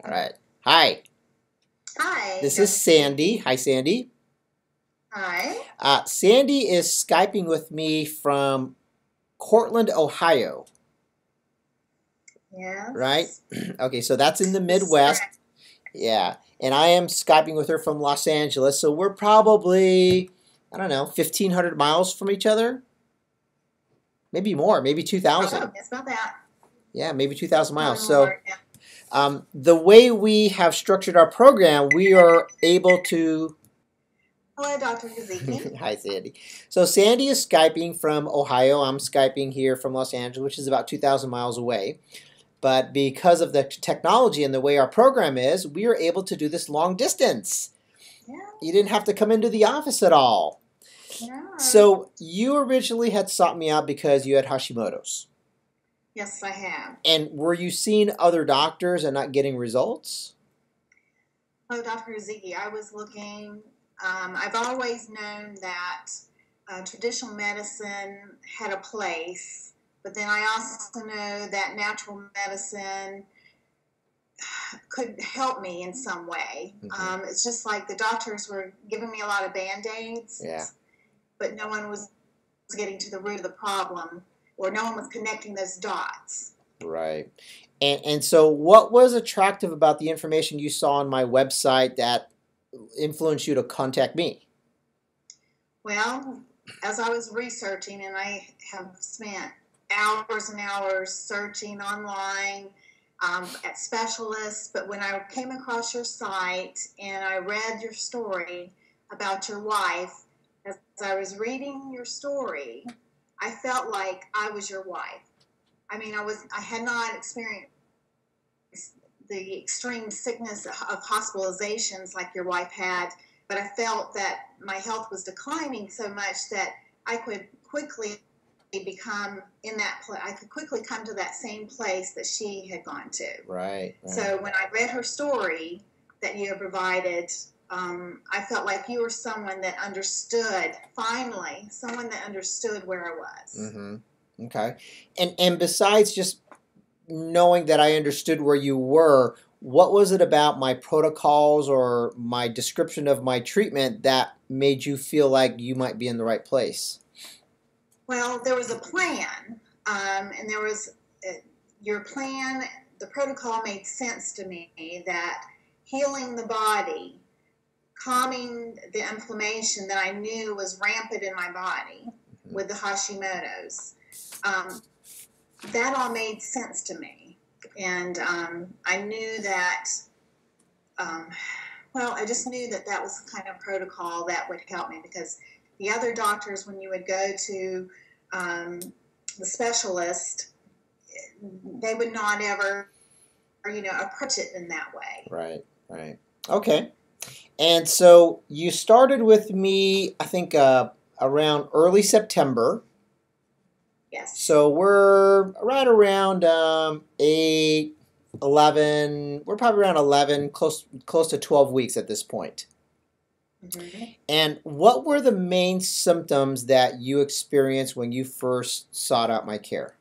All right. Hi. Hi. This is Sandy. Hi, Sandy. Hi. Sandy is Skyping with me from Cortland, Ohio. Yes. Right? Okay, so that's in the This is Midwest. correct. Yeah. And I am Skyping with her from Los Angeles. So we're probably, I don't know, 1,500 miles from each other. Maybe more, maybe 2,000. Oh, it's about that. Yeah, maybe 2,000 miles. Probably So more, yeah. the way we have structured our program, we are able to. Hello, Dr. Kaziki. Hi, Sandy. So Sandy is Skyping from Ohio. I'm Skyping here from Los Angeles, which is about 2,000 miles away. But because of the technology and the way our program is, we are able to do this long distance. Yeah. You didn't have to come into the office at all. No. So you originally had sought me out because you had Hashimoto's. Yes, I have. And were you seeing other doctors and not getting results? Oh, Dr. Kaziki, I was looking. I've always known that traditional medicine had a place, but then I also know that natural medicine could help me in some way. Mm-hmm. It's just like the doctors were giving me a lot of Band-Aids, Yeah. but no one was getting to the root of the problem, or no one was connecting those dots. Right. And so what was attractive about the information you saw on my website that influenced you to contact me? Well, as I was researching, and I have spent hours and hours searching online at specialists, but when I came across your site and I read your story about your wife, as I was reading your story, I felt like I was your wife. I mean, I had not experienced the extreme sickness of hospitalizations like your wife had, but I felt that my health was declining so much that I could quickly become in that place. I could quickly come to that same place that she had gone to. Right. So when I read her story that you have provided, I felt like you were someone that understood, finally, someone that understood where I was. Mm-hmm. Okay. And besides just knowing that I understood where you were, what was it about my protocols or my description of my treatment that made you feel like you might be in the right place? Well, there was a plan, and there was your plan. The protocol made sense to me that healing the body, calming the inflammation that I knew was rampant in my body with the Hashimoto's. That all made sense to me. And I knew that, well, I just knew that that was the kind of protocol that would help me, because the other doctors, when you would go to the specialist, they would not ever, approach it in that way. Right, right. Okay. And so you started with me, I think, around early September. Yes. So we're right around 8, 11, we're probably around 11, close to 12 weeks at this point. Mm-hmm. And what were the main symptoms that you experienced when you first sought out my care?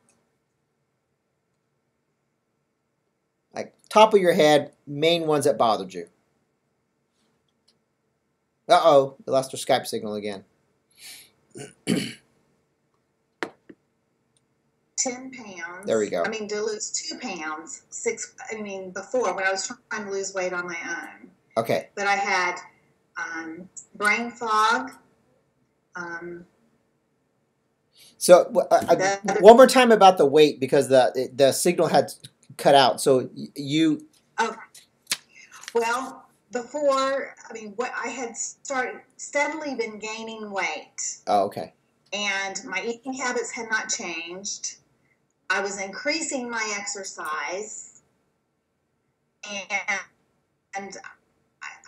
Like, top of your head, main ones that bothered you. Uh-oh, we lost our Skype signal again. 10 pounds. There we go. I mean, to lose 2 pounds, before, when I was trying to lose weight on my own. Okay. But I had brain fog. So one more time about the weight, because the signal had cut out. So you. Okay. Well, before, what I had steadily been gaining weight. Oh, okay. And my eating habits had not changed. I was increasing my exercise. And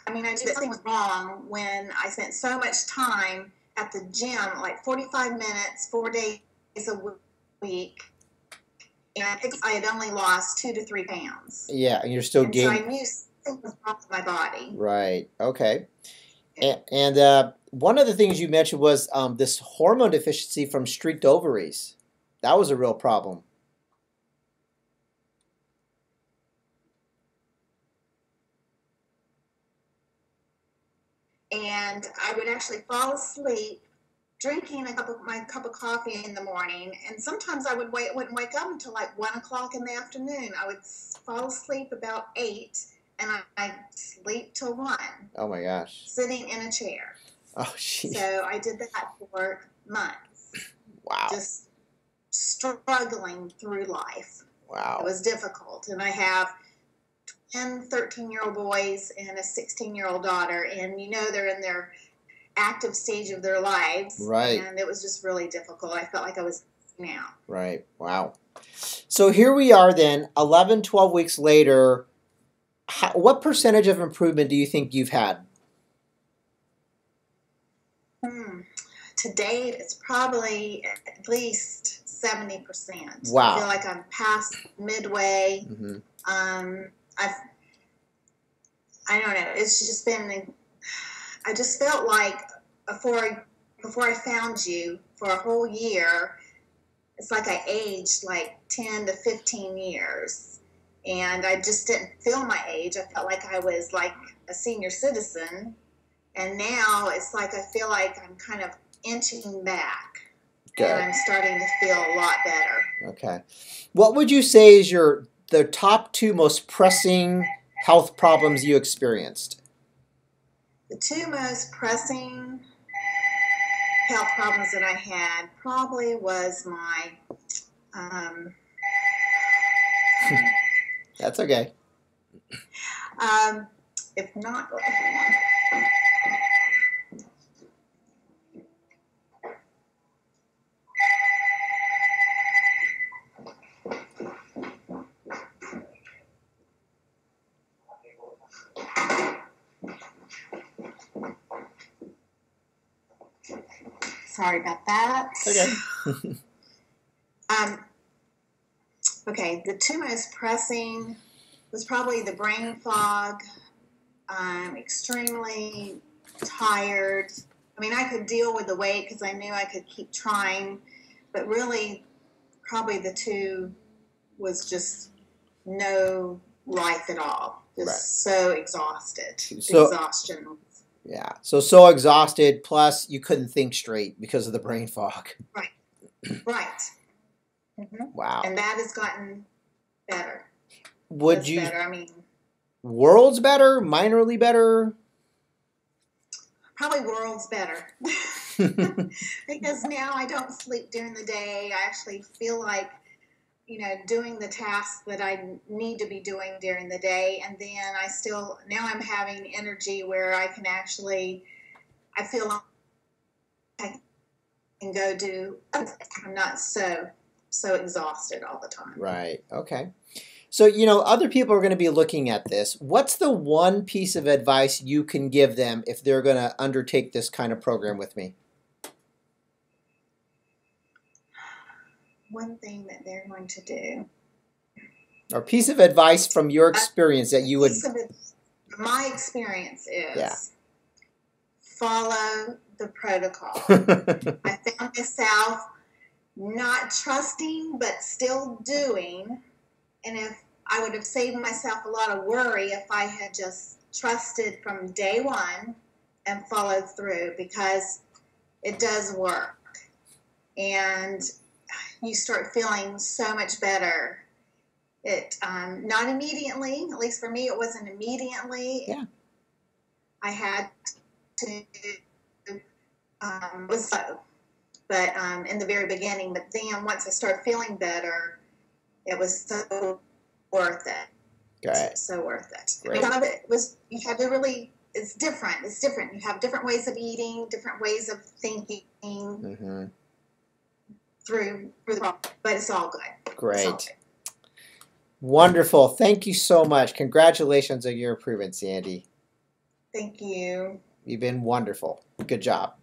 I knew something was wrong when I spent so much time at the gym, like 45 minutes, 4 days a week. And I had only lost 2 to 3 pounds. Yeah, and you're still gaining. So I knew something was wrong with my body. Right. Okay. And one of the things you mentioned was this hormone deficiency from streaked ovaries. That was a real problem. and I would actually fall asleep drinking my cup of coffee in the morning, and sometimes I wouldn't wake up until like 1 o'clock in the afternoon. I would fall asleep about 8, and I'd sleep till 1. Oh my gosh. Sitting in a chair. Oh, geez. So I did that for months. Wow. Just struggling through life. Wow. It was difficult, and I have 10 13-year-old boys and a 16-year-old daughter, and they're in their active stage of their lives, right? And it was just really difficult. I felt like I was out. Right. Wow. So here we are then, 11, 12 weeks later. What percentage of improvement do you think you've had? To date, it's probably at least 70%. Wow. I feel like I'm past midway. Mm-hmm. I don't know. It's just been. I just felt like before I found you for a whole year, it's like I aged like 10 to 15 years. And I just didn't feel my age. I felt like I was like a senior citizen. And now it's like I feel like I'm kind of inching back. Good. And I'm starting to feel a lot better. Okay. What would you say is the top 2 most pressing health problems you experienced? The 2 most pressing health problems that I had probably was my That's okay. If not, sorry about that. Okay. Okay, the 2 most pressing was probably the brain fog. I'm extremely tired. I mean, I could deal with the weight because I knew I could keep trying, but really, probably the 2 was just no life at all. Just so exhausted. Exhaustion. Yeah. So exhausted, plus you couldn't think straight because of the brain fog. Right. Right. Mm-hmm. Wow. And that has gotten better. Would you? Better. I mean, worlds better, minorly better? Probably worlds better. Because now I don't sleep during the day. I actually feel like, doing the tasks that I need to be doing during the day. And then now I'm having energy where I can actually, I feel like I can go do, I'm not so exhausted all the time. Right. Okay. So, other people are going to be looking at this. What's the one piece of advice you can give them if they're going to undertake this kind of program with me? One thing that they're going to do. Or piece of advice from your experience that you would... My experience is follow the protocol. I found myself not trusting, but still doing. And if I would have saved myself a lot of worry if I had just trusted from day one and followed through, because it does work. And you start feeling so much better. It not immediately, at least for me, it wasn't immediately. Yeah. I had to was slow, but in the very beginning. But then once I started feeling better, it was so worth it. Great. So worth it. Great. Some of it was, you had to really. It's different. It's different. You have different ways of eating, different ways of thinking. Mm-hmm. Through the problem, but it's all good. Great. All good. Wonderful. Thank you so much. Congratulations on your improvement, Sandy. Thank you. You've been wonderful. Good job.